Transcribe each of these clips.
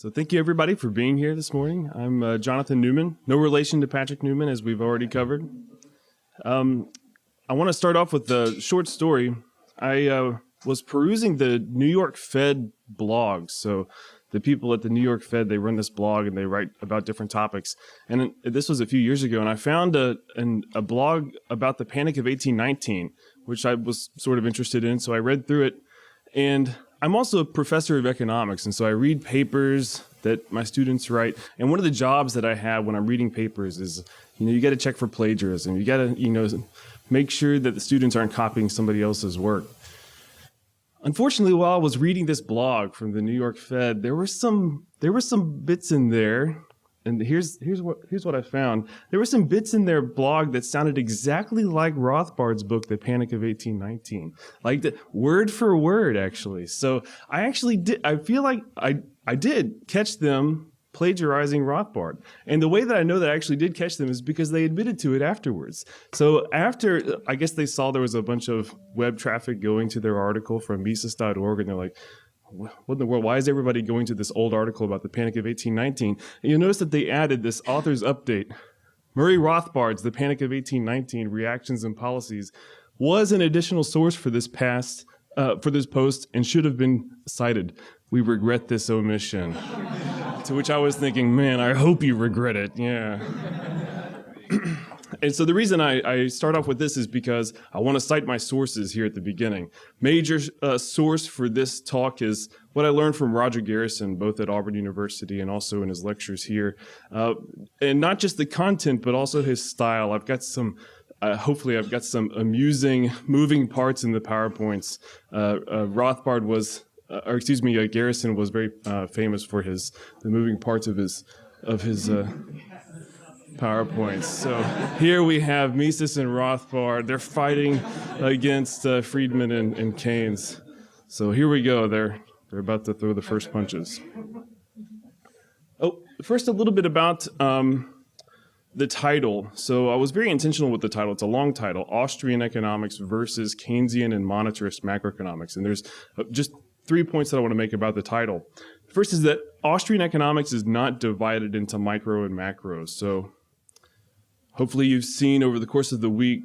So thank you, everybody, for being here this morning. I'm Jonathan Newman, no relation to Patrick Newman, as we've already covered. I want to start off with a short story. I was perusing the New York Fed blogs. So the people at the New York Fed, they run this blog and they write about different topics. And this was a few years ago, and I found a blog about the Panic of 1819, which I was sort of interested in. So I read through it. And I'm also a professor of economics, and so I read papers that my students write. And one of the jobs that I have when I'm reading papers is, you got to check for plagiarism. You got to, make sure that the students aren't copying somebody else's work. Unfortunately, while I was reading this blog from the New York Fed, there were some bits in there. And here's what I found. There were some bits in their blog that sounded exactly like Rothbard's book, The Panic of 1819. Like word for word, actually. So I feel like I did catch them plagiarizing Rothbard. And the way that I know that I actually did catch them is because they admitted to it afterwards. So after, I guess they saw there was a bunch of web traffic going to their article from Mises.org, and they're like, what in the world? Why is everybody going to this old article about the Panic of 1819? And you'll notice that they added this author's update. Murray Rothbard's The Panic of 1819, Reactions and Policies was an additional source for this post and should have been cited. We regret this omission. To which I was thinking, man, I hope you regret it. Yeah. And so the reason I start off with this is because I want to cite my sources here at the beginning. Major source for this talk is what I learned from Roger Garrison, both at Auburn University and also in his lectures here. And not just the content, but also his style. I've got some, hopefully I've got some amusing moving parts in the PowerPoints. Rothbard was, Garrison was very famous for the moving parts of his PowerPoints. So here we have Mises and Rothbard. They're fighting against Friedman and Keynes. So here we go. They're about to throw the first punches. Oh, first a little bit about the title. So I was very intentional with the title. It's a long title, Austrian Economics versus Keynesian and Monetarist Macroeconomics. And there's just 3 points that I want to make about the title. First is that Austrian economics is not divided into micro and macro. So hopefully you've seen over the course of the week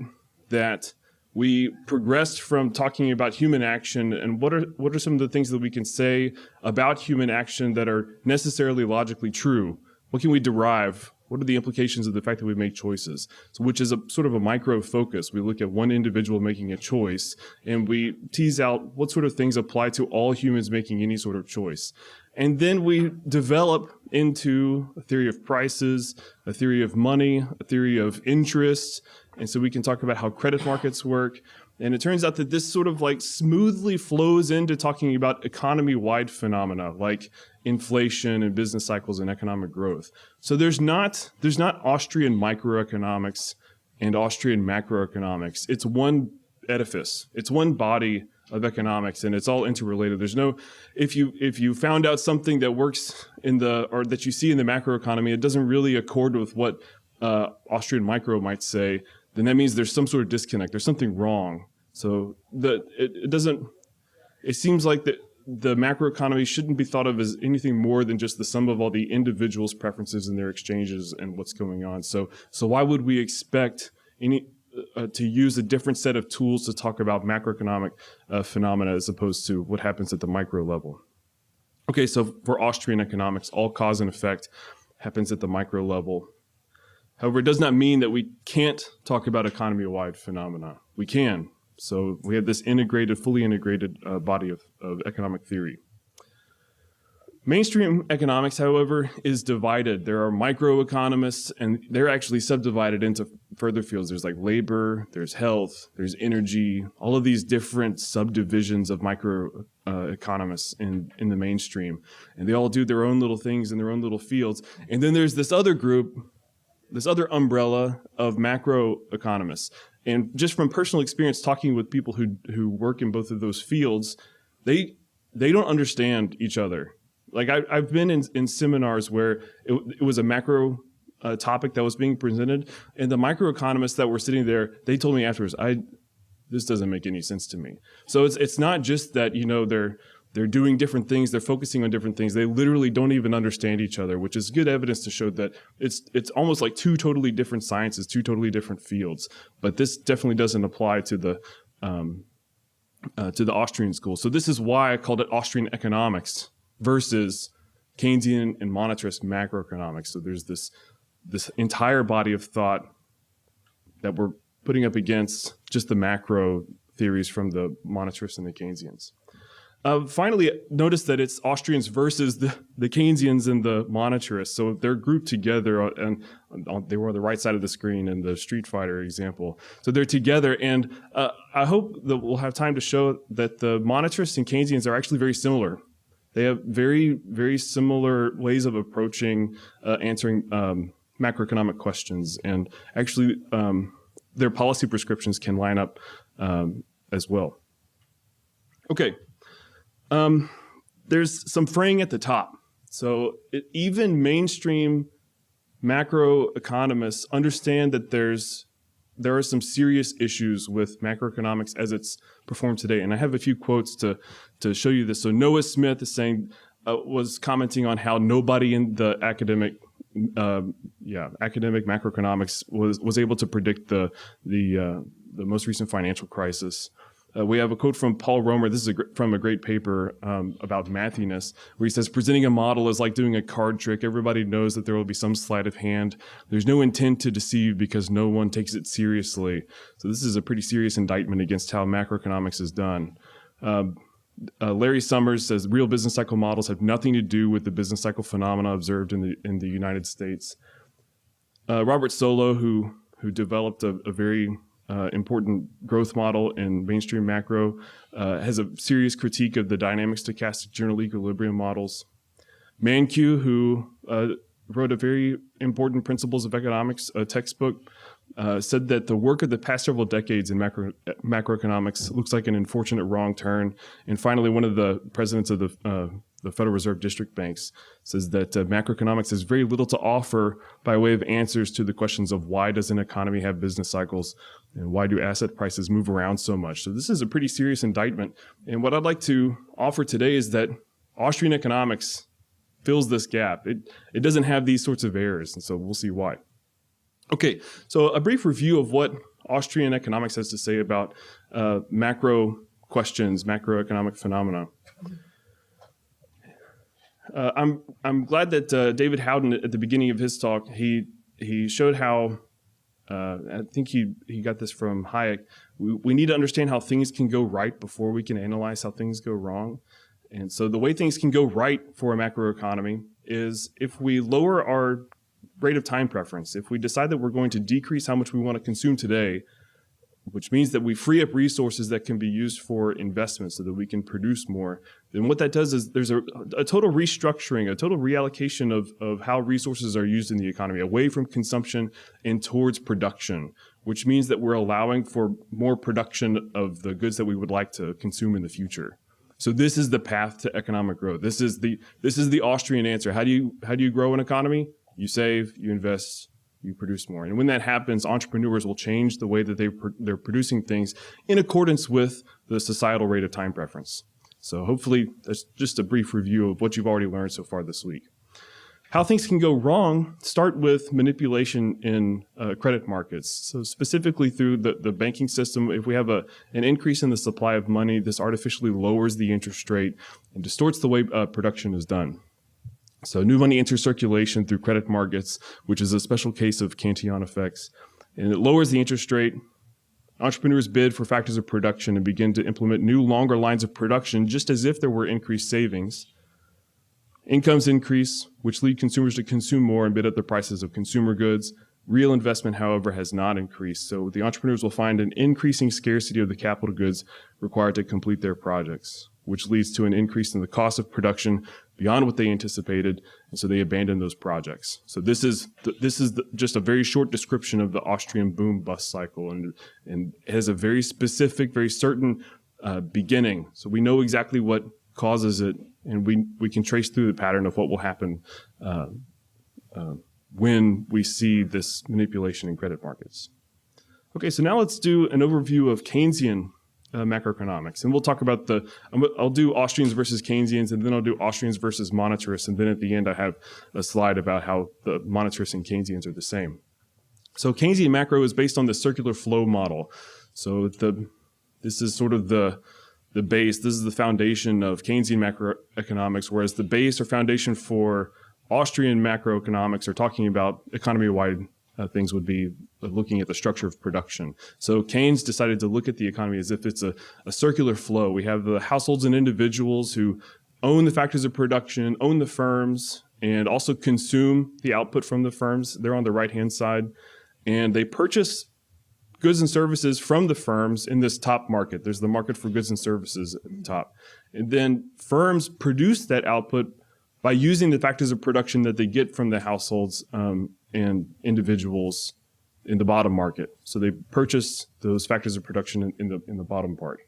that we progressed from talking about human action and what are some of the things that we can say about human action that are necessarily logically true. What can we derive? What are the implications of the fact that we make choices? So which is a sort of a micro focus. We look at one individual making a choice and we tease out what sort of things apply to all humans making any sort of choice. And then we develop into a theory of prices, a theory of money, a theory of interest. And so we can talk about how credit markets work. And it turns out that this sort of like smoothly flows into talking about economy-wide phenomena like inflation and business cycles and economic growth. So there's not Austrian microeconomics and Austrian macroeconomics. It's one edifice. It's one body of economics, and it's all interrelated. There's no, if you found out something that works or that you see in the macroeconomy, it doesn't really accord with what Austrian micro might say, then that means there's some sort of disconnect. There's something wrong. So it seems like the macroeconomy shouldn't be thought of as anything more than just the sum of all the individuals' preferences and their exchanges and what's going on. So why would we expect to use a different set of tools to talk about macroeconomic phenomena as opposed to what happens at the micro level? Okay, so for Austrian economics, all cause and effect happens at the micro level. However, it does not mean that we can't talk about economy-wide phenomena. We can. So we have this fully integrated body of economic theory. Mainstream economics, however, is divided. There are microeconomists, and they're actually subdivided into further fields. There's like labor, there's health, there's energy, all of these different subdivisions of microeconomists in the mainstream. And they all do their own little things in their own little fields. And then there's this other group, this other umbrella of macroeconomists. And just from personal experience talking with people who work in both of those fields, they don't understand each other. Like I've been in seminars where it was a macro topic that was being presented, and the microeconomists that were sitting there, they told me afterwards, this doesn't make any sense to me. So it's not just that They're doing different things. They're focusing on different things. They literally don't even understand each other, which is good evidence to show that it's almost like two totally different sciences, two totally different fields. But this definitely doesn't apply to the Austrian school. So this is why I called it Austrian Economics versus Keynesian and Monetarist Macroeconomics. So there's this entire body of thought that we're putting up against just the macro theories from the monetarists and the Keynesians. Finally, notice that it's Austrians versus the Keynesians and the monetarists. So they're grouped together, and they were on the right side of the screen in the Street Fighter example. So they're together, and I hope that we'll have time to show that the monetarists and Keynesians are actually very similar. They have very, very similar ways of approaching answering macroeconomic questions, and actually their policy prescriptions can line up as well. Okay. There's some fraying at the top. So even mainstream macroeconomists understand that there are some serious issues with macroeconomics as it's performed today. And I have a few quotes to show you this. So Noah Smith is saying, was commenting on how nobody in the academic macroeconomics was able to predict the most recent financial crisis. We have a quote from Paul Romer. This is from a great paper about mathiness, where he says, presenting a model is like doing a card trick. Everybody knows that there will be some sleight of hand. There's no intent to deceive because no one takes it seriously. So this is a pretty serious indictment against how macroeconomics is done. Larry Summers says real business cycle models have nothing to do with the business cycle phenomena observed in the United States. Robert Solow, who developed a very important growth model in mainstream macro, has a serious critique of the dynamic stochastic general equilibrium models. Mankiw, who wrote a very important Principles of Economics textbook, said that the work of the past several decades in macroeconomics looks like an unfortunate wrong turn. And finally, one of the presidents of the Federal Reserve District Banks says that macroeconomics has very little to offer by way of answers to the questions of why does an economy have business cycles and why do asset prices move around so much. So this is a pretty serious indictment. And what I'd like to offer today is that Austrian economics fills this gap. It doesn't have these sorts of errors, and so we'll see why. Okay, so a brief review of what Austrian economics has to say about macro questions, macroeconomic phenomena. I'm glad that David Howden, at the beginning of his talk, he showed how, I think he got this from Hayek, we need to understand how things can go right before we can analyze how things go wrong. And so the way things can go right for a macroeconomy is if we lower our rate of time preference, if we decide that we're going to decrease how much we want to consume today, which means that we free up resources that can be used for investment so that we can produce more, then what that does is there's a total restructuring, a total reallocation of how resources are used in the economy, away from consumption and towards production, which means that we're allowing for more production of the goods that we would like to consume in the future. So this is the path to economic growth. This is the Austrian answer. How do you grow an economy? You save, you invest, you produce more. And when that happens, entrepreneurs will change the way that they're producing things in accordance with the societal rate of time preference. So hopefully that's just a brief review of what you've already learned so far this week. How things can go wrong start with manipulation in credit markets. So specifically through the banking system, if we have an increase in the supply of money, this artificially lowers the interest rate and distorts the way production is done. So new money enters circulation through credit markets, which is a special case of Cantillon effects, and it lowers the interest rate. Entrepreneurs bid for factors of production and begin to implement new, longer lines of production, just as if there were increased savings. Incomes increase, which lead consumers to consume more and bid up the prices of consumer goods. Real investment, however, has not increased. So the entrepreneurs will find an increasing scarcity of the capital goods required to complete their projects, which leads to an increase in the cost of production beyond what they anticipated, and so they abandon those projects. So this is just a very short description of the Austrian boom-bust cycle, and it has a very specific, very certain beginning. So we know exactly what causes it, and we can trace through the pattern of what will happen when we see this manipulation in credit markets. Okay, so now let's do an overview of Keynesian macroeconomics. And we'll talk about I'll do Austrians versus Keynesians, and then I'll do Austrians versus monetarists. And then at the end, I have a slide about how the monetarists and Keynesians are the same. So Keynesian macro is based on the circular flow model. So this is sort of the base. This is the foundation of Keynesian macroeconomics, whereas the base or foundation for Austrian macroeconomics are talking about economy-wide things would be looking at the structure of production. So Keynes decided to look at the economy as if it's a circular flow. We have the households and individuals who own the factors of production, own the firms, and also consume the output from the firms. They're on the right-hand side. And they purchase goods and services from the firms in this top market. There's the market for goods and services at the top. And then firms produce that output by using the factors of production that they get from the households and individuals in the bottom market. So they purchase those factors of production in the bottom part.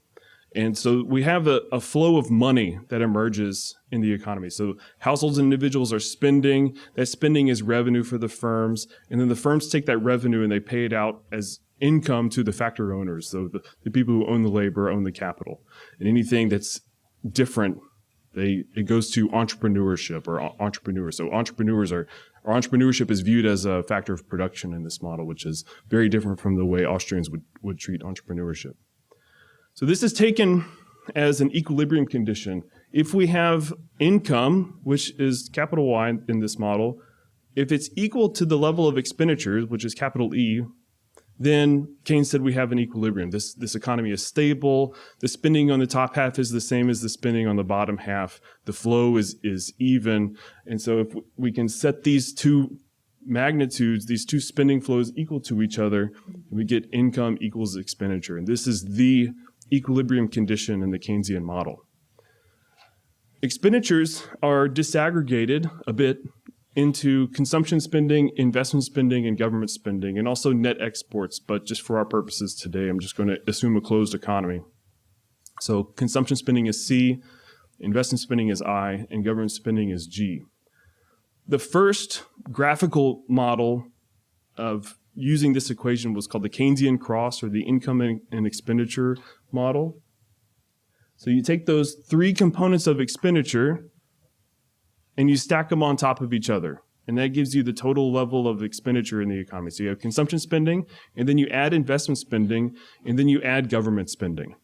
And so we have a flow of money that emerges in the economy. So households and individuals are spending. That spending is revenue for the firms. And then the firms take that revenue and they pay it out as income to the factor owners. So the people who own the labor own the capital. And anything that's different, it goes to entrepreneurship or entrepreneurs. So entrepreneurship is viewed as a factor of production in this model, which is very different from the way Austrians would treat entrepreneurship. So this is taken as an equilibrium condition. If we have income, which is capital Y in this model, if it's equal to the level of expenditures, which is capital E, then Keynes said we have an equilibrium. This economy is stable. The spending on the top half is the same as the spending on the bottom half. The flow is even. And so if we can set these two magnitudes, these two spending flows equal to each other, we get income equals expenditure. And this is the equilibrium condition in the Keynesian model. Expenditures are disaggregated a bit into consumption spending, investment spending, and government spending, and also net exports. But just for our purposes today, I'm just going to assume a closed economy. So consumption spending is C, investment spending is I, and government spending is G. The first graphical model of using this equation was called the Keynesian cross, or the income and expenditure model. So you take those three components of expenditure and you stack them on top of each other. And that gives you the total level of expenditure in the economy. So you have consumption spending, and then you add investment spending, and then you add government spending.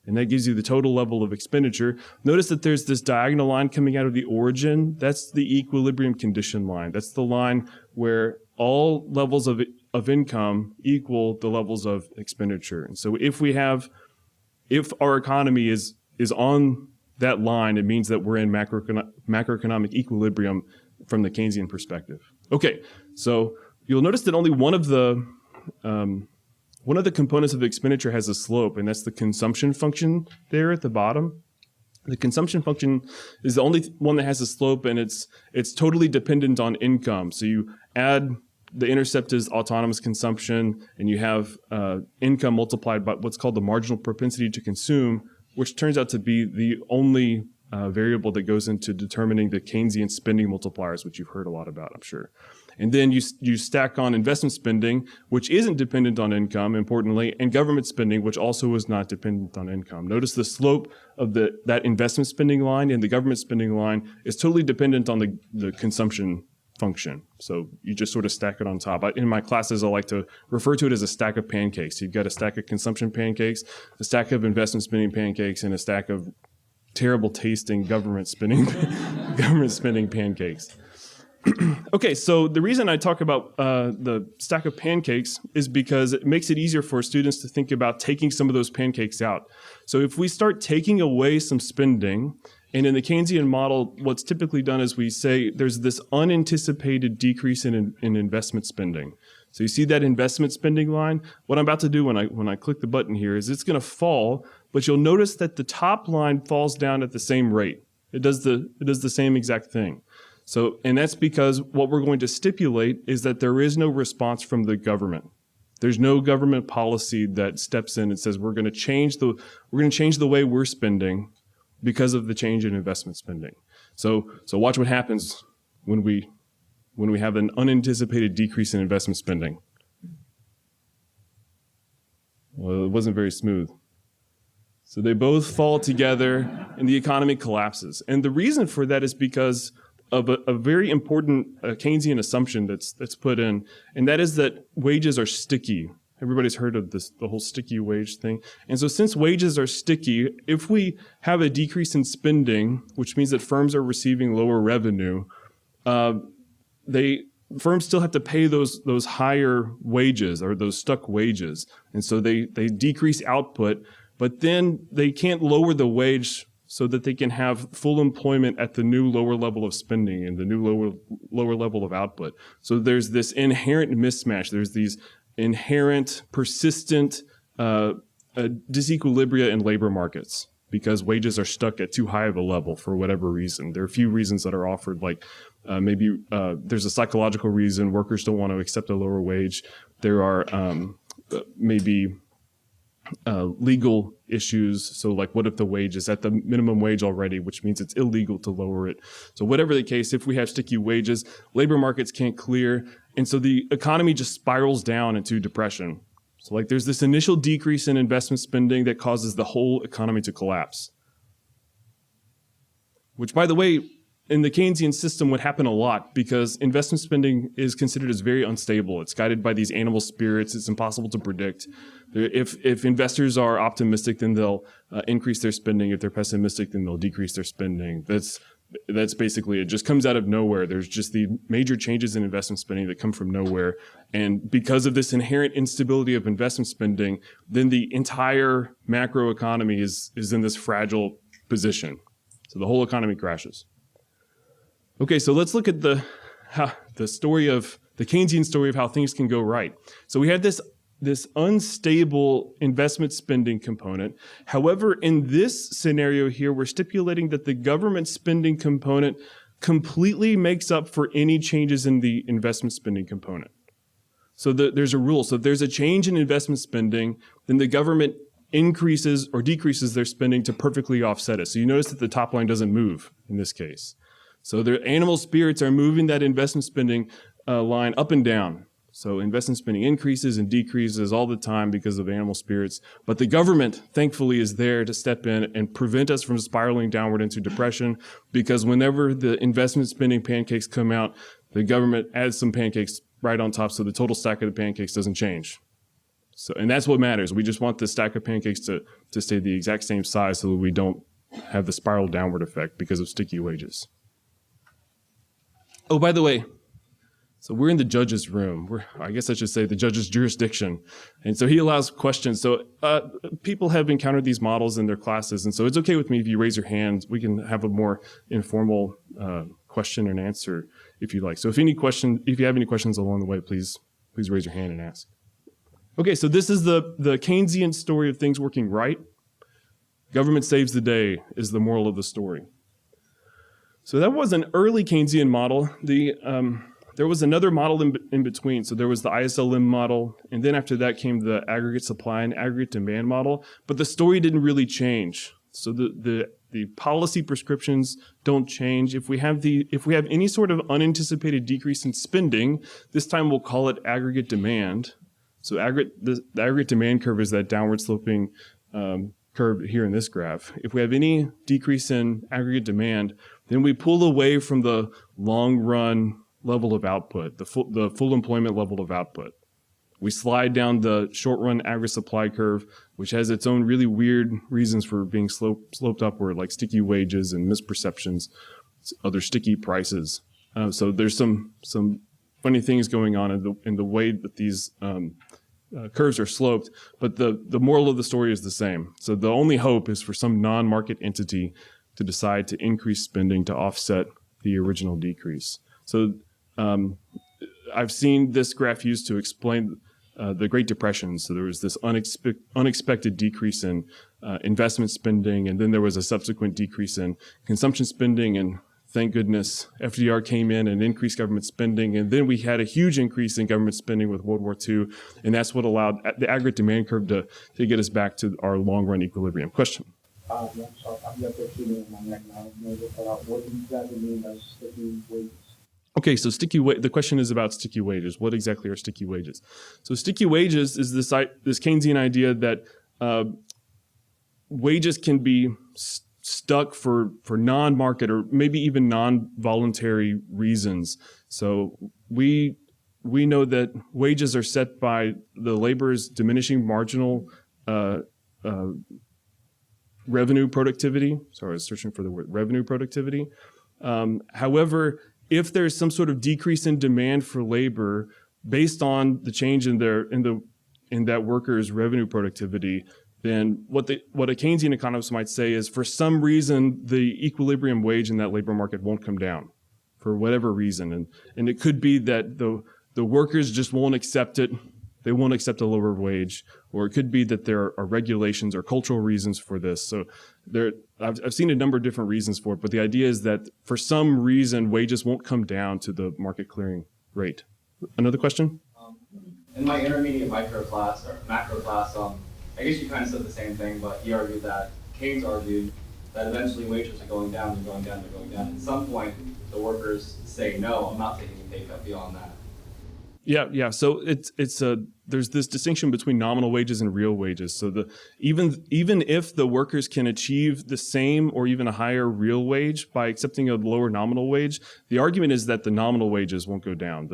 And that gives you the total level of expenditure. Notice that there's this diagonal line coming out of the origin. That's the equilibrium condition line. That's the line where all levels of income equal the levels of expenditure. And so if our economy is on that line, it means that we're in macroeconomic equilibrium from the Keynesian perspective. Okay, so you'll notice that only one of the components of the expenditure has a slope, and that's the consumption function there at the bottom. The consumption function is the only one that has a slope, and it's totally dependent on income. So you add the intercept is autonomous consumption, and you have income multiplied by what's called the marginal propensity to consume, which turns out to be the only variable that goes into determining the Keynesian spending multipliers, which you've heard a lot about, I'm sure. And then you stack on investment spending, which isn't dependent on income, importantly, and government spending, which also is not dependent on income. Notice the slope of that investment spending line and the government spending line is totally dependent on the consumption function. So you just sort of stack it on top. In my classes, I like to refer to it as a stack of pancakes. You've got a stack of consumption pancakes, a stack of investment spending pancakes, and a stack of terrible tasting government spending pancakes. Okay, so the reason I talk about the stack of pancakes is because it makes it easier for students to think about taking some of those pancakes out. So if we start taking away some spending, and in the Keynesian model, what's typically done is we say there's this unanticipated decrease in investment spending. So you see that investment spending line? What I'm about to do when I click the button here is it's going to fall, but you'll notice that the top line falls down at the same rate. It does the same exact thing. So, and that's because what we're going to stipulate is that there is no response from the government. There's no government policy that steps in and says we're going to change the way we're spending because of the change in investment spending. So watch what happens when we have an unanticipated decrease in investment spending. Well, it wasn't very smooth. So they both fall together and the economy collapses. And the reason for that is because of a very important Keynesian assumption that's put in, and that is that wages are sticky. Everybody's heard of this, the whole sticky wage thing. And so since wages are sticky, if we have a decrease in spending, which means that firms are receiving lower revenue, firms still have to pay those higher wages or those stuck wages. And so they decrease output, but then they can't lower the wage so that they can have full employment at the new lower level of spending and the new lower level of output. So there's this inherent mismatch. There's these inherent, persistent disequilibria in labor markets because wages are stuck at too high of a level for whatever reason. There are a few reasons that are offered, like maybe there's a psychological reason workers don't want to accept a lower wage. There are maybe legal issues. So like, what if the wage is at the minimum wage already, which means it's illegal to lower it. So whatever the case, if we have sticky wages, labor markets can't clear. And so the economy just spirals down into depression. So like there's this initial decrease in investment spending that causes the whole economy to collapse. Which, by the way, in the Keynesian system would happen a lot because investment spending is considered as very unstable. It's guided by these animal spirits. It's impossible to predict. If investors are optimistic, then they'll increase their spending. If they're pessimistic, then they'll decrease their spending. That's basically it. Just comes out of nowhere. There's just the major changes in investment spending that come from nowhere. And because of this inherent instability of investment spending, then the entire macroeconomy is in this fragile position. So the whole economy crashes. Okay, so let's look at the story of the Keynesian story of how things can go right. So we had this unstable investment spending component. However, in this scenario here, we're stipulating that the government spending component completely makes up for any changes in the investment spending component. So there's a rule. So if there's a change in investment spending, then the government increases or decreases their spending to perfectly offset it. So you notice that the top line doesn't move in this case. So the animal spirits are moving that investment spending line up and down. So investment spending increases and decreases all the time because of animal spirits. But the government, thankfully, is there to step in and prevent us from spiraling downward into depression, because whenever the investment spending pancakes come out, the government adds some pancakes right on top so the total stack of the pancakes doesn't change. So, and that's what matters. We just want the stack of pancakes to stay the exact same size so that we don't have the spiral downward effect because of sticky wages. Oh, by the way, so we're in the judge's room. I guess I should say the judge's jurisdiction. And so he allows questions. So people have encountered these models in their classes. And so it's okay with me if you raise your hand. We can have a more informal question and answer if you like. So if you have any questions along the way, please raise your hand and ask. Okay, so this is the Keynesian story of things working right. Government saves the day is the moral of the story. So that was an early Keynesian model. There was another model in between. So there was the ISLM model, and then after that came the aggregate supply and aggregate demand model. But the story didn't really change. So the policy prescriptions don't change. If we have any sort of unanticipated decrease in spending, this time we'll call it aggregate demand. So the aggregate demand curve is that downward sloping curve here in this graph. If we have any decrease in aggregate demand, then we pull away from the long run level of output, the full employment level of output. We slide down the short run aggregate supply curve, which has its own really weird reasons for being sloped upward, like sticky wages and misperceptions, other sticky prices. So there's some funny things going on in the way that these curves are sloped, but the moral of the story is the same. So the only hope is for some non-market entity to decide to increase spending to offset the original decrease. So I've seen this graph used to explain the Great Depression. So there was this unexpected decrease in investment spending, and then there was a subsequent decrease in consumption spending, and thank goodness FDR came in and increased government spending, and then we had a huge increase in government spending with World War II, and that's what allowed the aggregate demand curve to get us back to our long-run equilibrium. Question? So I'm not proceeding on my neck now. What exactly mean by sticky wages? Okay, so the question is about sticky wages. What exactly are sticky wages? So sticky wages is this Keynesian idea that wages can be stuck for non-market or maybe even non-voluntary reasons. So we know that wages are set by the laborer's diminishing marginal revenue productivity. Sorry, I was searching for the word revenue productivity. However, if there's some sort of decrease in demand for labor based on the change in that worker's revenue productivity, then what a Keynesian economist might say is, for some reason, the equilibrium wage in that labor market won't come down for whatever reason. And it could be that the workers just won't accept it. They won't accept a lower wage, or it could be that there are regulations or cultural reasons for this. So I've seen a number of different reasons for it, but the idea is that for some reason, wages won't come down to the market clearing rate. Another question? In my intermediate micro class or macro class, I guess you kind of said the same thing, but he argued that Keynes argued that eventually wages are going down and going down and going down. At some point, the workers say, no, I'm not taking a pay cut beyond that. Yeah. So there's this distinction between nominal wages and real wages. So even if the workers can achieve the same or even a higher real wage by accepting a lower nominal wage, the argument is that the nominal wages won't go down.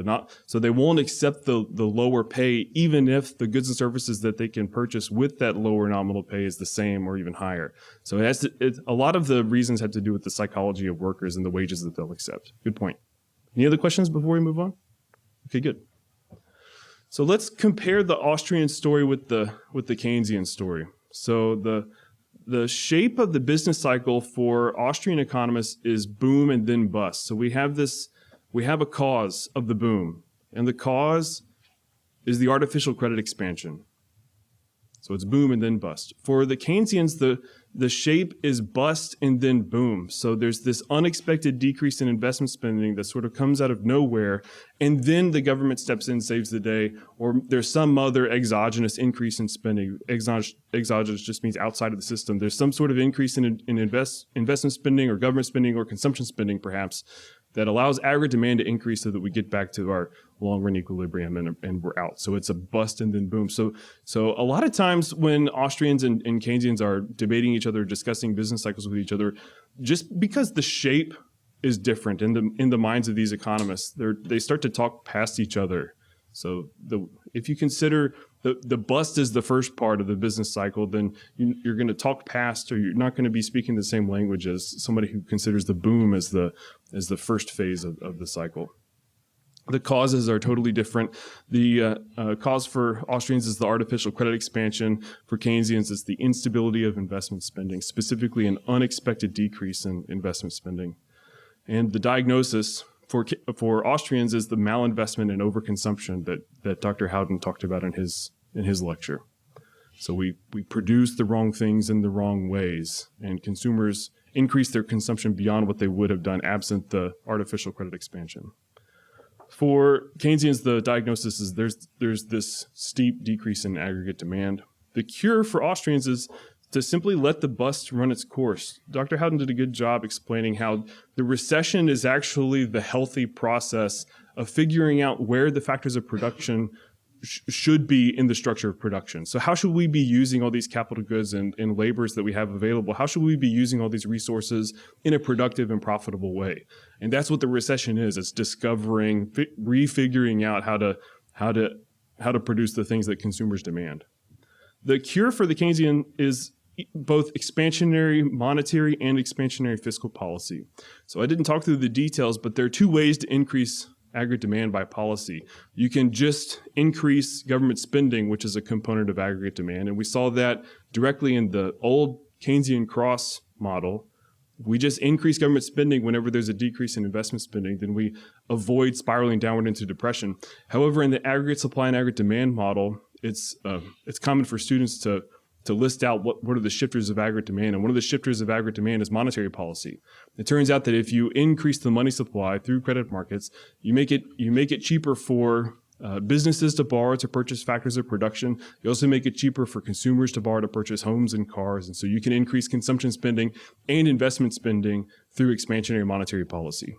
So they won't accept the lower pay, even if the goods and services that they can purchase with that lower nominal pay is the same or even higher. So a lot of the reasons have to do with the psychology of workers and the wages that they'll accept. Good point. Any other questions before we move on? Okay, good. So let's compare the Austrian story with the Keynesian story. So the shape of the business cycle for Austrian economists is boom and then bust. So we have a cause of the boom, and the cause is the artificial credit expansion. So it's boom and then bust. For the Keynesians, the shape is bust and then boom. So there's this unexpected decrease in investment spending that sort of comes out of nowhere, and then the government steps in, saves the day, or there's some other exogenous increase in spending. Exogenous just means outside of the system. There's some sort of increase in investment spending or government spending or consumption spending, perhaps, that allows aggregate demand to increase so that we get back to our long-run equilibrium and we're out. So it's a bust and then boom. So a lot of times when Austrians and Keynesians are debating each other, discussing business cycles with each other, just because the shape is different in the minds of these economists, they start to talk past each other. So if you consider the bust is the first part of the business cycle, then you're going to talk past, or you're not going to be speaking the same language as somebody who considers the boom as the first phase of the cycle. The causes are totally different. The cause for Austrians is the artificial credit expansion. For Keynesians, it's the instability of investment spending, specifically an unexpected decrease in investment spending. And the diagnosis for Austrians is the malinvestment and overconsumption that Dr. Howden talked about in his lecture. So we produce the wrong things in the wrong ways, and consumers increase their consumption beyond what they would have done absent the artificial credit expansion. For Keynesians, the diagnosis is there's this steep decrease in aggregate demand. The cure for Austrians is to simply let the bust run its course. Dr. Howden did a good job explaining how the recession is actually the healthy process of figuring out where the factors of production should be in the structure of production. So how should we be using all these capital goods and labors that we have available? How should we be using all these resources in a productive and profitable way? And that's what the recession is. It's discovering, refiguring out how to produce the things that consumers demand. The cure for the Keynesian is both expansionary monetary and expansionary fiscal policy. So I didn't talk through the details, but there are two ways to increase aggregate demand by policy. You can just increase government spending, which is a component of aggregate demand. And we saw that directly in the old Keynesian cross model. We just increase government spending whenever there's a decrease in investment spending, then we avoid spiraling downward into depression. However, in the aggregate supply and aggregate demand model, it's common for students to list out what are the shifters of aggregate demand. And one of the shifters of aggregate demand is monetary policy. It turns out that if you increase the money supply through credit markets, you make it cheaper for businesses to borrow to purchase factors of production. You also make it cheaper for consumers to borrow to purchase homes and cars. And so you can increase consumption spending and investment spending through expansionary monetary policy.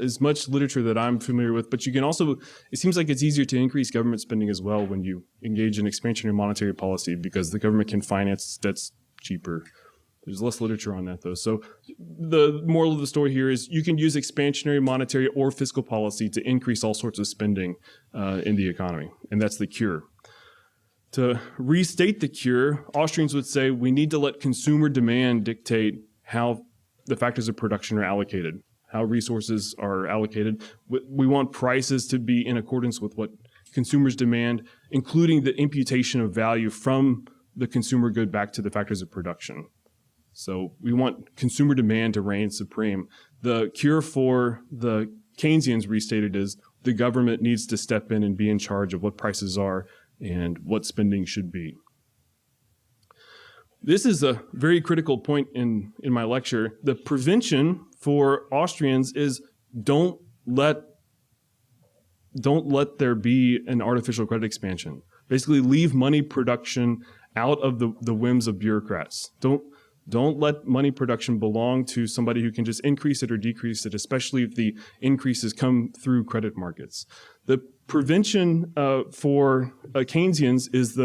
as much literature that I'm familiar with, but you can also, it seems like it's easier to increase government spending as well when you engage in expansionary monetary policy because the government can finance debts cheaper. There's less literature on that though. So the moral of the story here is you can use expansionary monetary or fiscal policy to increase all sorts of spending in the economy, and that's the cure. To restate the cure, Austrians would say we need to let consumer demand dictate how the factors of production are allocated, how resources are allocated. We want prices to be in accordance with what consumers demand, including the imputation of value from the consumer good back to the factors of production. So we want consumer demand to reign supreme. The cure for the Keynesians restated is the government needs to step in and be in charge of what prices are and what spending should be. This is a very critical point in my lecture. The prevention for Austrians is don't let there be an artificial credit expansion. Basically, leave money production out of the whims of bureaucrats. Don't let money production belong to somebody who can just increase it or decrease it, especially if the increases come through credit markets. The prevention for Keynesians is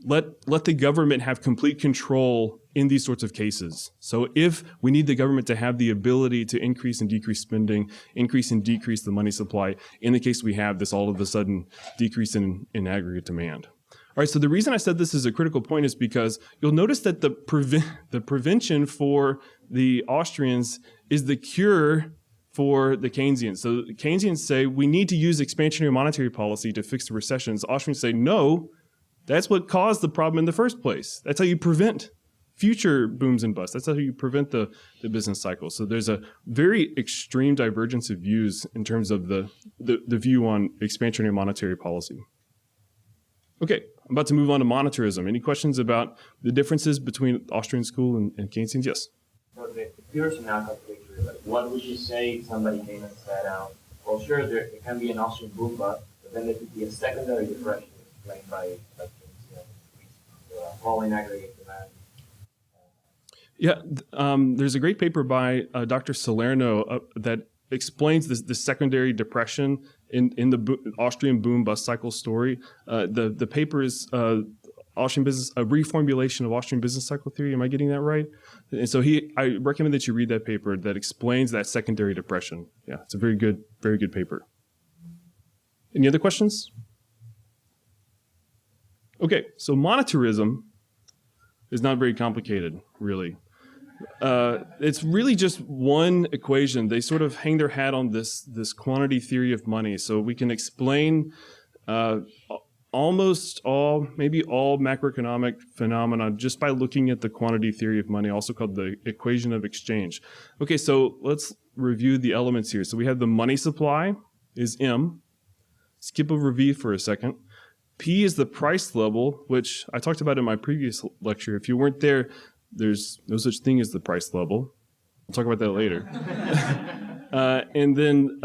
let the government have complete control in these sorts of cases. So if we need the government to have the ability to increase and decrease spending, increase and decrease the money supply, in the case we have this all of a sudden decrease in aggregate demand. All right, so the reason I said this is a critical point is because you'll notice that the prevention for the Austrians is the cure for the Keynesians. So the Keynesians say we need to use expansionary monetary policy to fix the recessions. Austrians say no, that's what caused the problem in the first place. That's how you prevent future booms and busts. That's how you prevent the business cycle. So there's a very extreme divergence of views in terms of the view on expansionary monetary policy. Okay, I'm about to move on to monetarism. Any questions about the differences between Austrian school and Keynesians? Yes? So the pure scenario picture, like what would you say if somebody came and said, well, sure, there can be an Austrian boom bust, but then there could be a secondary depression explained by falling aggregate demand? Yeah, there's a great paper by Dr. Salerno that explains the secondary depression in the Austrian boom bust cycle story. The paper is Austrian business, a reformulation of Austrian business cycle theory. Am I getting that right? And so I recommend that you read that paper that explains that secondary depression. Yeah, it's a very good paper. Any other questions? Okay, so monetarism is not very complicated, really. It's really just one equation. They sort of hang their hat on this quantity theory of money. So we can explain almost all, maybe all macroeconomic phenomena just by looking at the quantity theory of money, also called the equation of exchange. Okay, so let's review the elements here. So we have the money supply is M. Skip over V for a second. P is the price level, which I talked about in my previous lecture. If you weren't there, there's no such thing as the price level. We'll talk about that later. And then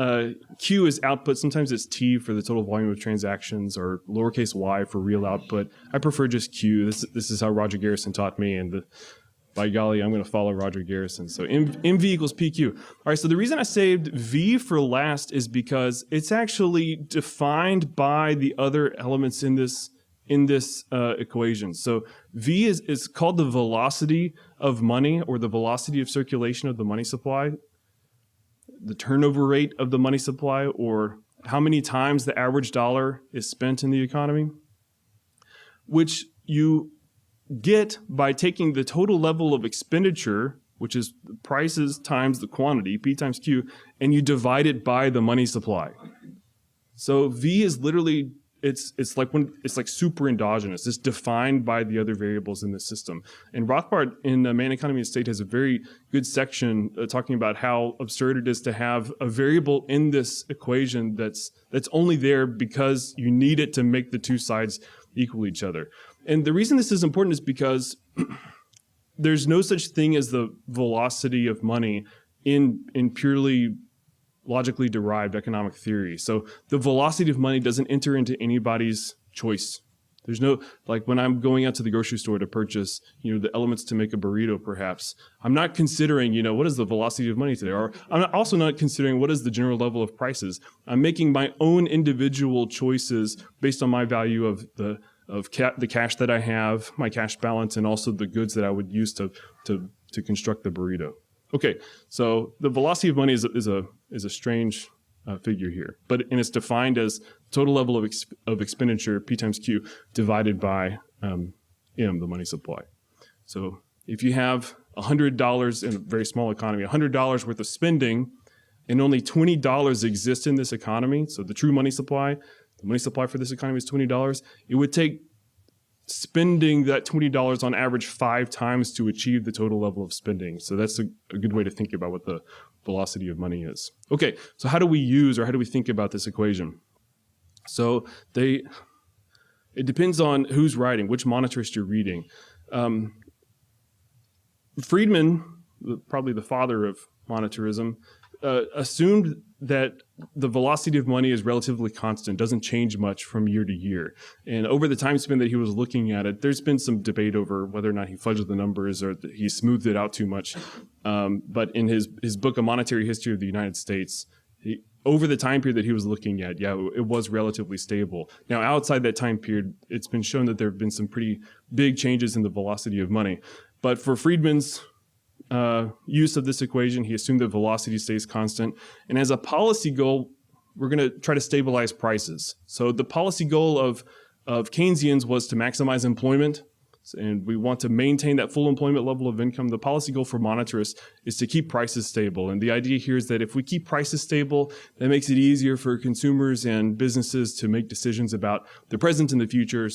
Q is output. Sometimes it's T for the total volume of transactions or lowercase y for real output. I prefer just Q. This is how Roger Garrison taught me, and by golly, I'm going to follow Roger Garrison. So MV equals PQ. All right, so the reason I saved V for last is because it's actually defined by the other elements in this equation. So V is called the velocity of money, or the velocity of circulation of the money supply, the turnover rate of the money supply, or how many times the average dollar is spent in the economy, which you get by taking the total level of expenditure, which is prices times the quantity, P times Q, and you divide it by the money supply. So V is literally, it's like super endogenous. It's defined by the other variables in the system. And Rothbard in Man, Economy, and State has a very good section talking about how absurd it is to have a variable in this equation that's only there because you need it to make the two sides equal each other. And the reason this is important is because there's no such thing as the velocity of money in purely logically derived economic theory. So the velocity of money doesn't enter into anybody's choice There's no, like when I'm going out to the grocery store to purchase, the elements to make a burrito, perhaps, I'm not considering, what is the velocity of money today? Or I'm also not considering what is the general level of prices. I'm making my own individual choices based on my value of the cash that I have, my cash balance, and also the goods that I would use to construct the burrito. Okay, so the velocity of money is a strange figure here, and it's defined as total level of expenditure, P times Q, divided by M, the money supply. So if you have $100 in a very small economy, $100 worth of spending, and only $20 exists in this economy, so the true money supply, the money supply for this economy is $20, it would take spending that $20 on average 5 times to achieve the total level of spending. So that's a good way to think about what the velocity of money is. Okay, so how do we think about this equation? So it depends on who's writing, which monetarist you're reading. Friedman, probably the father of monetarism, assumed that the velocity of money is relatively constant, doesn't change much from year to year. And over the time span that he was looking at it, there's been some debate over whether or not he fudged the numbers or he smoothed it out too much. But in his book, A Monetary History of the United States, over the time period that he was looking at, it was relatively stable. Now, outside that time period, it's been shown that there have been some pretty big changes in the velocity of money. But for Friedman's use of this equation, he assumed that velocity stays constant. And as a policy goal, we're going to try to stabilize prices. So the policy goal of Keynesians was to maximize employment, and we want to maintain that full employment level of income. The policy goal for monetarists is to keep prices stable. And the idea here is that if we keep prices stable, that makes it easier for consumers and businesses to make decisions about the present and the future.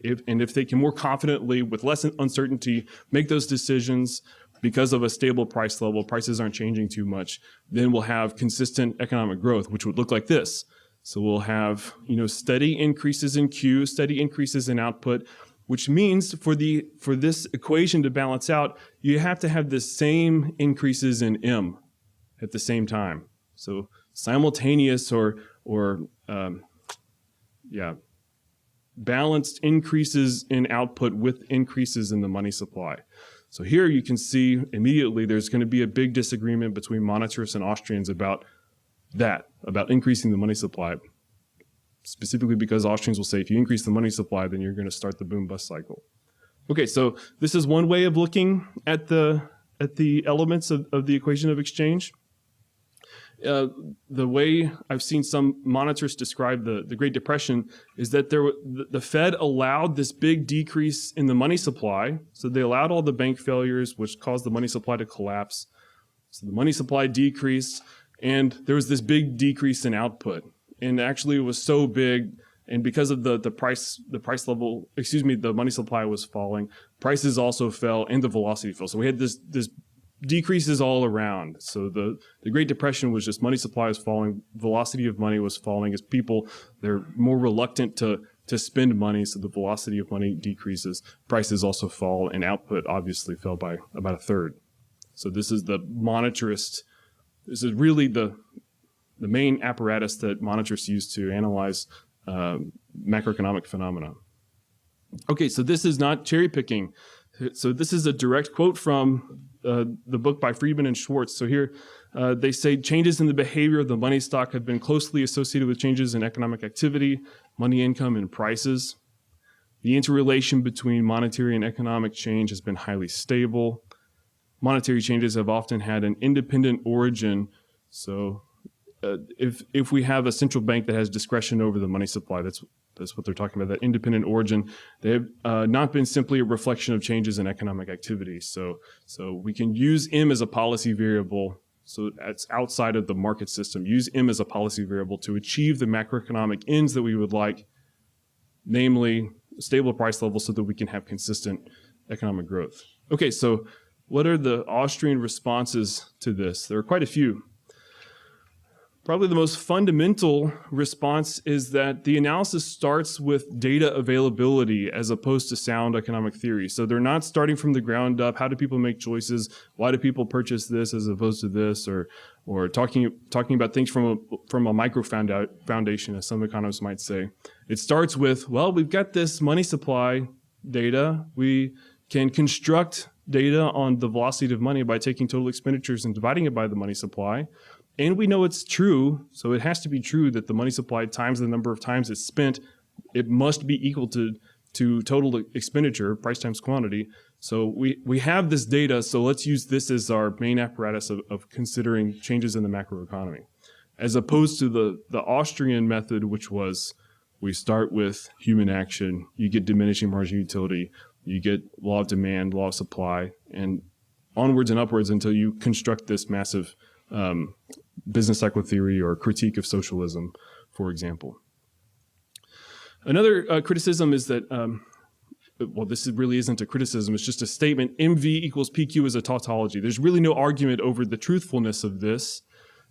If they can more confidently, with less uncertainty, make those decisions because of a stable price level, prices aren't changing too much, then we'll have consistent economic growth, which would look like this. So we'll have, steady increases in Q, steady increases in output, which means for this equation to balance out, you have to have the same increases in M at the same time. So simultaneous balanced increases in output with increases in the money supply. So here you can see immediately there's going to be a big disagreement between monetarists and Austrians about increasing the money supply. Specifically because Austrians will say if you increase the money supply, then you're going to start the boom-bust cycle. Okay, so this is one way of looking at the elements of the equation of exchange. The way I've seen some monetarists describe the Great Depression is that the Fed allowed this big decrease in the money supply. So they allowed all the bank failures, which caused the money supply to collapse. So the money supply decreased, and there was this big decrease in output. And actually it was so big, and because of the price level, the money supply was falling, prices also fell and the velocity fell. So we had this decreases all around. So the Great Depression was just money supply was falling, velocity of money was falling as they're more reluctant to spend money, so the velocity of money decreases, prices also fall, and output obviously fell by about a third. So this is this is really the main apparatus that monetarists use to analyze macroeconomic phenomena. Okay, so this is not cherry picking. So this is a direct quote from the book by Friedman and Schwartz. So here they say changes in the behavior of the money stock have been closely associated with changes in economic activity, money income, and prices. The interrelation between monetary and economic change has been highly stable. Monetary changes have often had an independent origin. So if we have a central bank that has discretion over the money supply, that's what they're talking about, that independent origin. They have not been simply a reflection of changes in economic activity. So we can use M as a policy variable. So that's outside of the market system. Use M as a policy variable to achieve the macroeconomic ends that we would like, namely a stable price level so that we can have consistent economic growth. Okay, so what are the Austrian responses to this? There are quite a few. probably the most fundamental response is that the analysis starts with data availability as opposed to sound economic theory. So they're not starting from the ground up. How do people make choices? Why do people purchase this as opposed to this? Or talking about things from a micro foundation, as some economists might say. It starts with, well, we've got this money supply data. We can construct data on the velocity of money by taking total expenditures and dividing it by the money supply. And we know it's true, so it has to be true that the money supply times the number of times it's spent, it must be equal to total expenditure, price times quantity. So we have this data, so let's use this as our main apparatus of considering changes in the macroeconomy. As opposed to the Austrian method, which was we start with human action, you get diminishing marginal utility, you get law of demand, law of supply, and onwards and upwards until you construct this massive business cycle theory or critique of socialism, for example. Another criticism is that, well, this really isn't a criticism, it's just a statement, MV equals PQ is a tautology. There's really no argument over the truthfulness of this.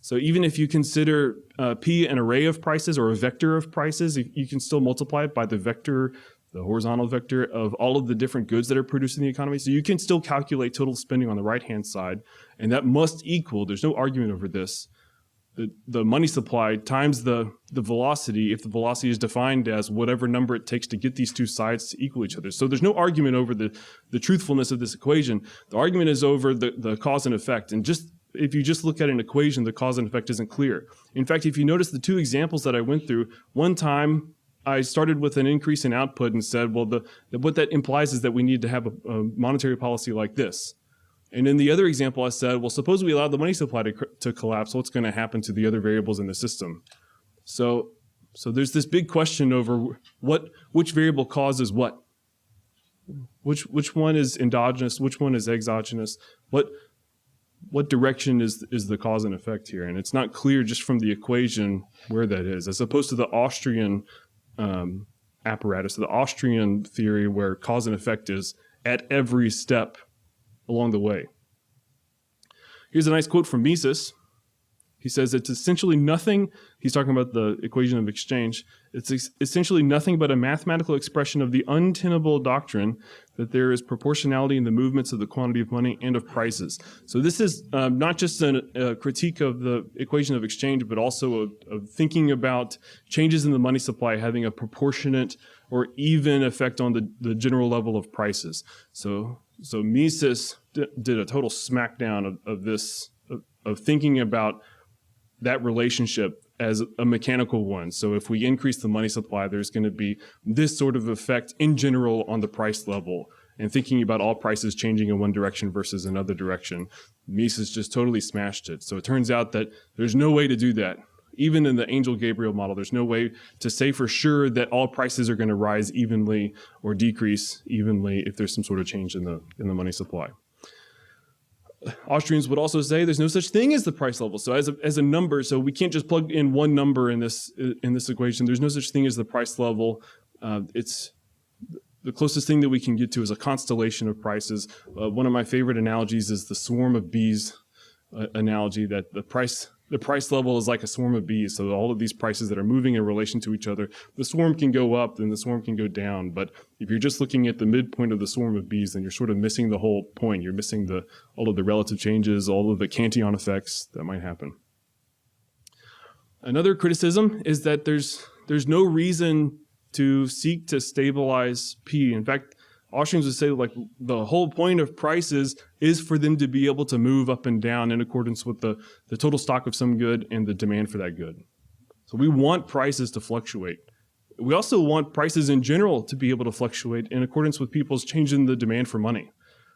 So even if you consider P an array of prices or a vector of prices, you can still multiply it by the vector, the horizontal vector of all of the different goods that are produced in the economy. So you can still calculate total spending on the right-hand side, and that must equal, there's no argument over this, the money supply times the velocity, if the velocity is defined as whatever number it takes to get these two sides to equal each other. So there's no argument over the truthfulness of this equation. The argument is over the cause and effect. And if you just look at an equation, the cause and effect isn't clear. In fact, if you notice the two examples that I went through, one time I started with an increase in output and said, well, what that implies is that we need to have a monetary policy like this. And in the other example, I said, well, suppose we allow the money supply to collapse, what's going to happen to the other variables in the system? So there's this big question over which variable causes what? Which one is endogenous? Which one is exogenous? What direction is the cause and effect here? And it's not clear just from the equation where that is, as opposed to the Austrian apparatus, the Austrian theory where cause and effect is at every step along the way. Here's a nice quote from Mises. He says, it's essentially nothing, he's talking about the equation of exchange, it's essentially nothing but a mathematical expression of the untenable doctrine that there is proportionality in the movements of the quantity of money and of prices. So this is not just a critique of the equation of exchange, but also of thinking about changes in the money supply having a proportionate or even effect on the general level of prices. So Mises did a total smackdown of this, of thinking about that relationship as a mechanical one. So if we increase the money supply, there's going to be this sort of effect in general on the price level, and thinking about all prices changing in one direction versus another direction. Mises just totally smashed it. So it turns out that there's no way to do that. Even in the Angel-Gabriel model, there's no way to say for sure that all prices are going to rise evenly or decrease evenly if there's some sort of change in the money supply. Austrians would also say there's no such thing as the price level. So as a number, so we can't just plug in one number in this equation. There's no such thing as the price level. It's the closest thing that we can get to is a constellation of prices. One of my favorite analogies is the swarm of bees analogy, that the price level is like a swarm of bees. So all of these prices that are moving in relation to each other, the swarm can go up and the swarm can go down. But if you're just looking at the midpoint of the swarm of bees, then you're sort of missing the whole point. You're missing all of the relative changes, all of the Cantillon effects that might happen. Another criticism is that there's no reason to seek to stabilize P. In fact, Austrians would say like the whole point of prices is for them to be able to move up and down in accordance with the total stock of some good and the demand for that good. So we want prices to fluctuate. We also want prices in general to be able to fluctuate in accordance with people's change in the demand for money.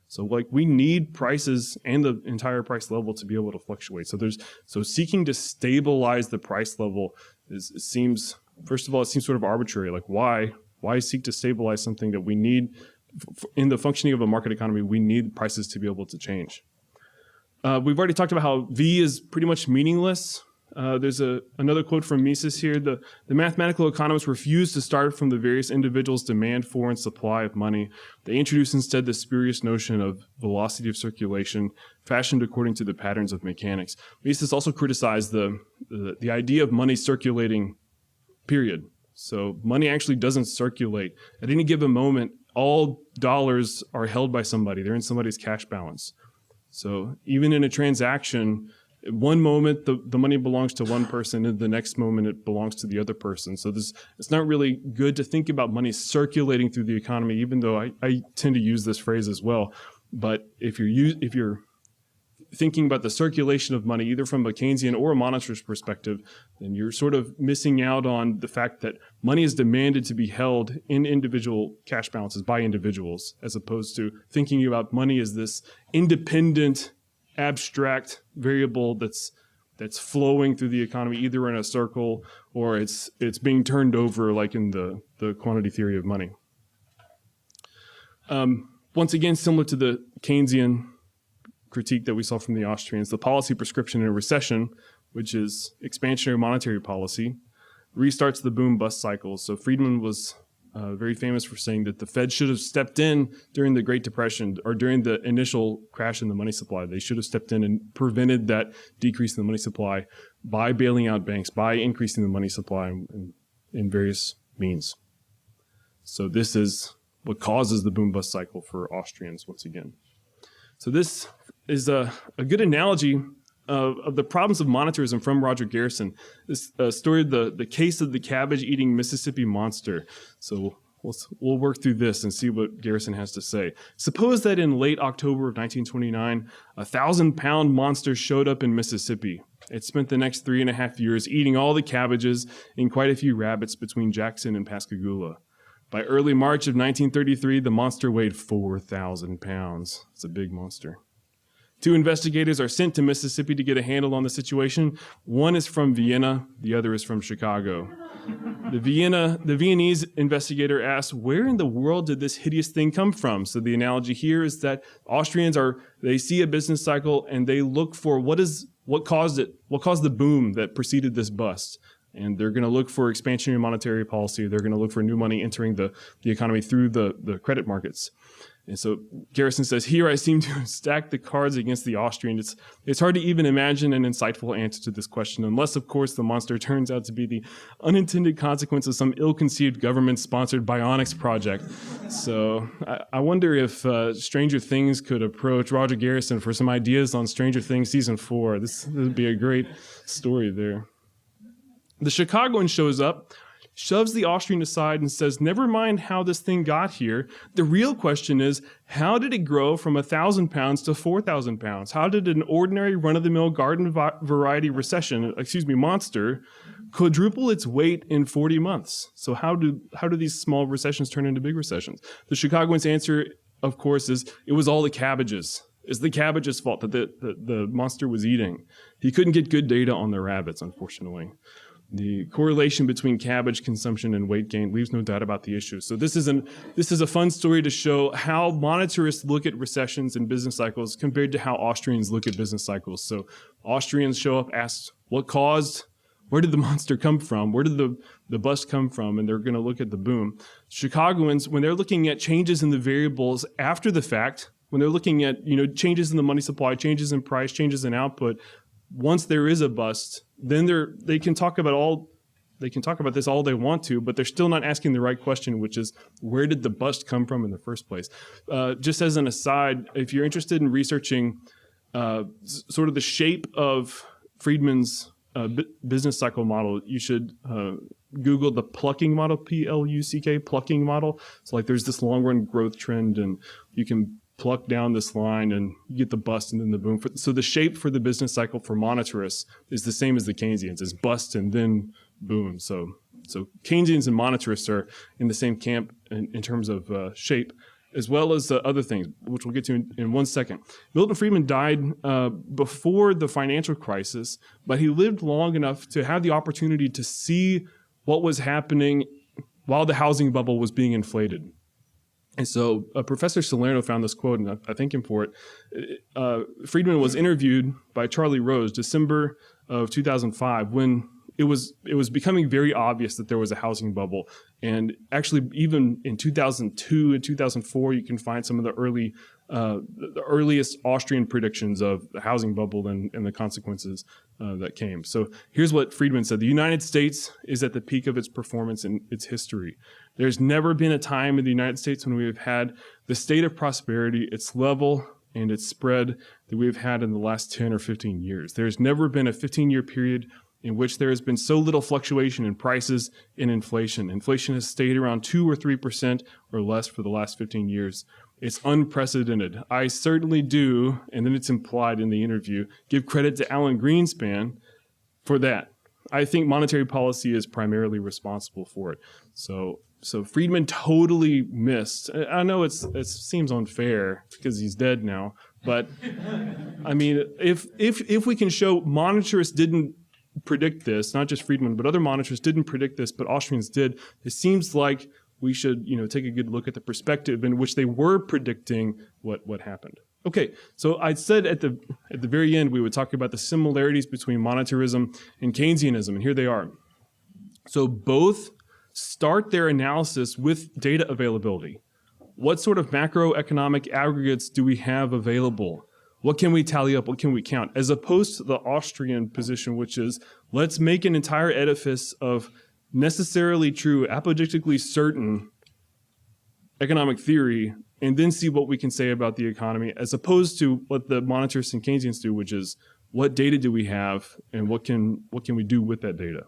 So like we need prices and the entire price level to be able to fluctuate. So seeking to stabilize the price level seems, first of all, it seems sort of arbitrary. Like why seek to stabilize something that we need? In the functioning of a market economy, we need prices to be able to change. We've already talked about how V is pretty much meaningless. There's another quote from Mises here. The mathematical economists refuse to start from the various individuals' demand for and supply of money. They introduce instead the spurious notion of velocity of circulation, fashioned according to the patterns of mechanics. Mises also criticized the idea of money circulating, period. So money actually doesn't circulate. At any given moment, all dollars are held by somebody. They're in somebody's cash balance. So even in a transaction, one moment the money belongs to one person, and the next moment it belongs to the other person. So it's not really good to think about money circulating through the economy, even though I tend to use this phrase as well. But if you're thinking about the circulation of money, either from a Keynesian or a monetarist perspective, then you're sort of missing out on the fact that money is demanded to be held in individual cash balances by individuals, as opposed to thinking about money as this independent, abstract variable that's flowing through the economy, either in a circle or it's being turned over, like in the quantity theory of money. Once again, similar to the Keynesian critique that we saw from the Austrians, the policy prescription in a recession, which is expansionary monetary policy, restarts the boom-bust cycle. So Friedman was very famous for saying that the Fed should have stepped in during the Great Depression, or during the initial crash in the money supply. They should have stepped in and prevented that decrease in the money supply by bailing out banks, by increasing the money supply in various means. So this is what causes the boom-bust cycle for Austrians once again. So this is a good analogy of the problems of monetarism from Roger Garrison. This story, the case of the cabbage-eating Mississippi monster. So we'll work through this and see what Garrison has to say. Suppose that in late October of 1929, a 1,000-pound monster showed up in Mississippi. It spent the next 3.5 years eating all the cabbages and quite a few rabbits between Jackson and Pascagoula. By early March of 1933, the monster weighed 4,000 pounds. It's a big monster. 2 investigators are sent to Mississippi to get a handle on the situation. One is from Vienna, the other is from Chicago. The Viennese investigator asks, where in the world did this hideous thing come from? So the analogy here is that Austrians they see a business cycle and they look for what caused it, what caused the boom that preceded this bust. And they're going to look for expansionary monetary policy. They're going to look for new money entering the economy through the credit markets. And so Garrison says, here I seem to have stacked the cards against the Austrian. It's hard to even imagine an insightful answer to this question, unless, of course, the monster turns out to be the unintended consequence of some ill-conceived government-sponsored bionics project. So I wonder if Stranger Things could approach Roger Garrison for some ideas on Stranger Things Season 4. This would be a great story there. The Chicagoan shows up, shoves the Austrian aside and says, never mind how this thing got here. The real question is, how did it grow from 1,000 pounds to 4,000 pounds? How did an ordinary run-of-the-mill garden variety monster quadruple its weight in 40 months? So how do these small recessions turn into big recessions? The Chicagoans' answer, of course, is it was all the cabbages. It's the cabbage's fault that the monster was eating. He couldn't get good data on the rabbits, unfortunately. The correlation between cabbage consumption and weight gain leaves no doubt about the issue. So this is a fun story to show how monetarists look at recessions and business cycles compared to how Austrians look at business cycles. So Austrians show up, ask where did the monster come from? Where did the bust come from? And they're going to look at the boom. Chicagoans, when they're looking at changes in the variables after the fact, when they're looking at changes in the money supply, changes in price, changes in output, once there is a bust, then they can talk about this all they want to, but they're still not asking the right question, which is, where did the bust come from in the first place? Just as an aside, if you're interested in researching sort of the shape of Friedman's business cycle model, you should Google the plucking model, P-L-U-C-K, plucking model. So like there's this long run growth trend and you can pluck down this line and you get the bust and then the boom. So the shape for the business cycle for monetarists is the same as the Keynesians, is bust and then boom. So Keynesians and monetarists are in the same camp in terms of shape, as well as other things, which we'll get to in 1 second. Milton Friedman died before the financial crisis, but he lived long enough to have the opportunity to see what was happening while the housing bubble was being inflated. And so Professor Salerno found this quote, and I thank him for it. Friedman was interviewed by Charlie Rose, December of 2005 when it was becoming very obvious that there was a housing bubble. And actually, even in 2002 and 2004, you can find some of the earliest Austrian predictions of the housing bubble and the consequences that came. So here's what Friedman said: the United States is at the peak of its performance in its history. There's never been a time in the United States when we have had the state of prosperity, its level, and its spread that we've had in the last 10 or 15 years. There's never been a 15-year period in which there has been so little fluctuation in prices and inflation. Inflation has stayed around 2 or 3% or less for the last 15 years. It's unprecedented. I certainly do, and then it's implied in the interview, give credit to Alan Greenspan for that. I think monetary policy is primarily responsible for it. So Friedman totally missed. I know it seems unfair because he's dead now, but I mean, if we can show monetarists didn't predict this, not just Friedman, but other monetarists didn't predict this, but Austrians did, it seems like we should, take a good look at the perspective in which they were predicting what happened. Okay, so I said at the very end we would talk about the similarities between monetarism and Keynesianism, and here they are. So both start their analysis with data availability. What sort of macroeconomic aggregates do we have available? What can we tally up? What can we count? As opposed to the Austrian position, which is, let's make an entire edifice of necessarily true, apodictically certain economic theory, and then see what we can say about the economy, as opposed to what the monetarists and Keynesians do, which is, what data do we have, and what can we do with that data?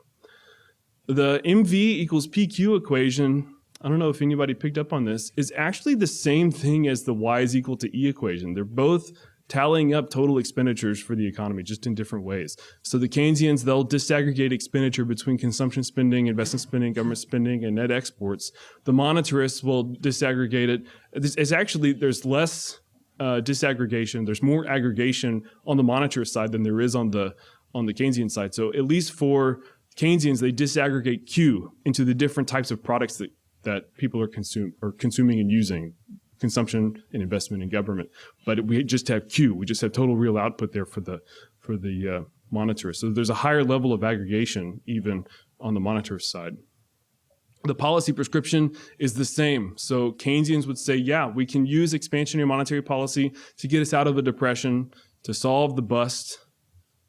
The MV equals PQ equation, I don't know if anybody picked up on this, is actually the same thing as the Y is equal to E equation. They're both tallying up total expenditures for the economy, just in different ways. So the Keynesians, they'll disaggregate expenditure between consumption spending, investment spending, government spending, and net exports. The monetarists will disaggregate it. It's actually, there's less disaggregation. There's more aggregation on the monetarist side than there is on the Keynesian side. So at least for Keynesians, they disaggregate Q into the different types of products that people are consuming and using. Consumption and investment in government, but we just have Q. We just have total real output there for the monetarist. So there's a higher level of aggregation even on the monetarist side. The policy prescription is the same. So Keynesians would say, yeah, we can use expansionary monetary policy to get us out of a depression, to solve the bust.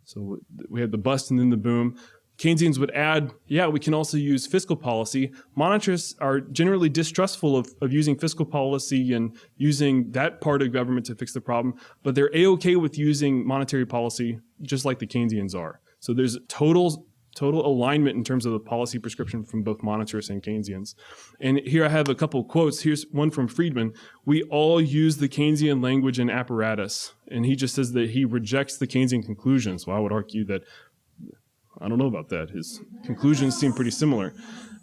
So we had the bust and then the boom. Keynesians would add, yeah, we can also use fiscal policy. Monetarists are generally distrustful of using fiscal policy and using that part of government to fix the problem, but they're A-okay with using monetary policy just like the Keynesians are. So there's total alignment in terms of the policy prescription from both monetarists and Keynesians. And here I have a couple of quotes. Here's one from Friedman. We all use the Keynesian language and apparatus. And he just says that he rejects the Keynesian conclusions. Well, I would argue that I don't know about that. His conclusions seem pretty similar.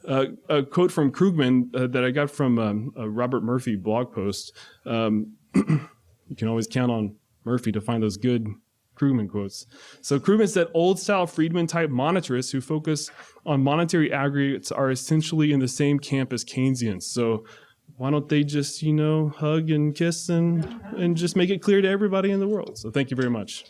A quote from Krugman that I got from a Robert Murphy blog post. You can always count on Murphy to find those good Krugman quotes. So Krugman said, old-style Friedman-type monetarists who focus on monetary aggregates are essentially in the same camp as Keynesians. So why don't they just, hug and kiss and just make it clear to everybody in the world? So thank you very much.